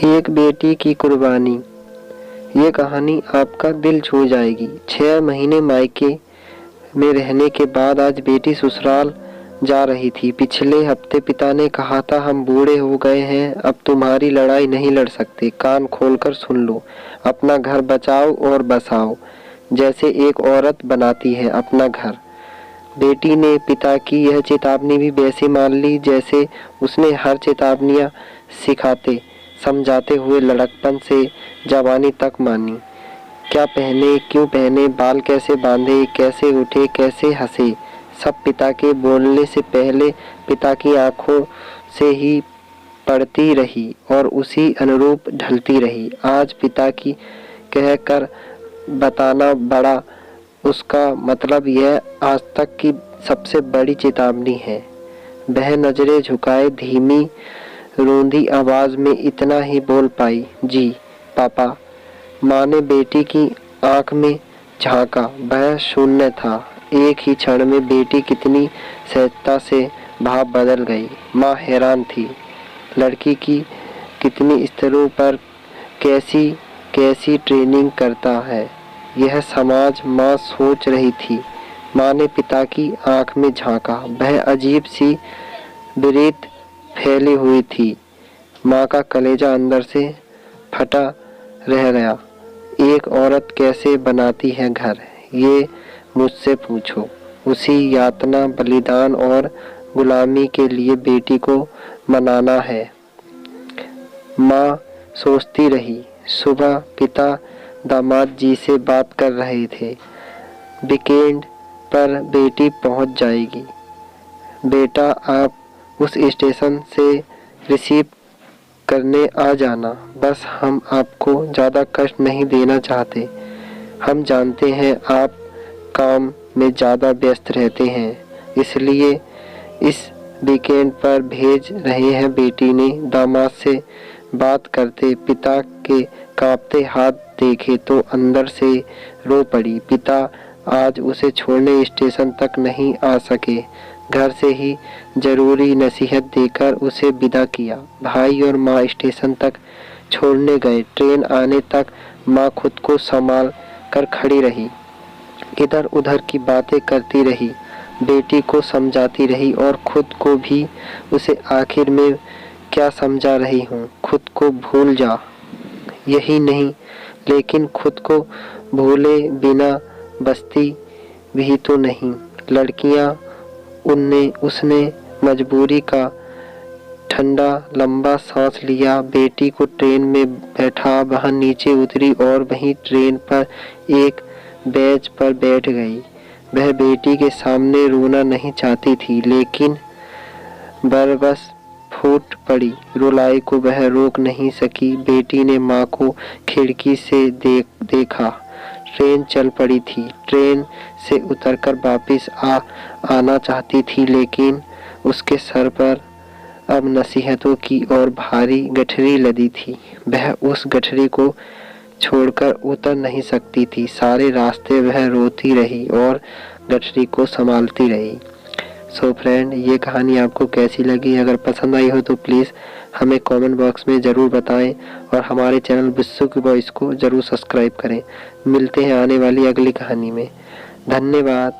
एक बेटी की कुर्बानी। ये कहानी आपका दिल छू जाएगी। 6 महीने मायके में रहने के बाद आज बेटी ससुराल जा रही थी। पिछले हफ्ते पिता ने कहा था, हम बूढ़े हो गए हैं, अब तुम्हारी लड़ाई नहीं लड़ सकते। कान खोलकर सुन लो, अपना घर बचाओ और बसाओ, जैसे एक औरत बनाती है अपना घर। बेटी ने पिता की यह चेतावनी भी वैसे मान ली जैसे उसने हर चेतावनियां सिखाते समझाते हुए लड़कपन से जवानी तक मानी। क्या पहने, क्यों पहने, बाल कैसे बांधे, कैसे उठे, कैसे हंसे, सब पिता के बोलने से पहले पिता की आंखों से ही पढ़ती रही और उसी अनुरूप ढलती रही। आज पिता की कहकर बताना बड़ा, उसका मतलब यह आज तक की सबसे बड़ी चेतावनी है। वह नजरें झुकाए धीमी रूंधी आवाज में इतना ही बोल पाई, जी पापा। माँ ने बेटी की आंख में झांका, वह शून्य था। एक ही क्षण में बेटी कितनी सहजता से भाव बदल गई। माँ हैरान थी, लड़की की कितनी स्तरों पर कैसी कैसी ट्रेनिंग करता है यह समाज। माँ सोच रही थी। माँ ने पिता की आंख में झांका, वह अजीब सी बिरीत फैली हुई थी। माँ का कलेजा अंदर से फटा रह गया। एक औरत कैसे बनाती है घर, ये मुझसे पूछो। उसी यातना, बलिदान और गुलामी के लिए बेटी को मनाना है। माँ सोचती रही। सुबह पिता दामाद जी से बात कर रहे थे। वीकेंड पर बेटी पहुंच जाएगी। बेटा, आप उस स्टेशन से रिसीव करने आ जाना। बस हम आपको ज़्यादा कष्ट नहीं देना चाहते। हम जानते हैं आप काम में ज़्यादा व्यस्त रहते हैं, इसलिए इस वीकेंड पर भेज रहे हैं। बेटी ने दामाद से बात करते पिता के कांपते हाथ देखे तो अंदर से रो पड़ी। पिता आज उसे छोड़ने स्टेशन तक नहीं आ सके। घर से ही जरूरी नसीहत देकर उसे विदा किया। भाई और माँ स्टेशन तक छोड़ने गए। ट्रेन आने तक माँ खुद को संभाल कर खड़ी रही, इधर उधर की बातें करती रही, बेटी को समझाती रही और खुद को भी। उसे आखिर में क्या समझा रही हूँ, खुद को भूल जा, यही नहीं लेकिन खुद को भूले बिना बसती भी तो नहीं। लड़कियाँ उसने मजबूरी का ठंडा लंबा सांस लिया। बेटी को ट्रेन में बैठा, वह नीचे उतरी और वहीं ट्रेन पर एक बेंच पर बैठ गई। वह बेटी के सामने रोना नहीं चाहती थी, लेकिन बरबस फूट पड़ी। रुलाई को वह रोक नहीं सकी। बेटी ने माँ को खिड़की से देखा। ट्रेन चल पड़ी थी। ट्रेन से उतरकर वापस आना चाहती थी, लेकिन उसके सर पर अब नसीहतों की और भारी गठरी लदी थी। वह उस गठरी को छोड़कर उतर नहीं सकती थी। सारे रास्ते वह रोती रही और गठरी को संभालती रही। सो फ्रेंड, ये कहानी आपको कैसी लगी? अगर पसंद आई हो तो प्लीज़ हमें कमेंट बॉक्स में ज़रूर बताएं और हमारे चैनल बिस्सू की वॉइस को ज़रूर सब्सक्राइब करें। मिलते हैं आने वाली अगली कहानी में। धन्यवाद।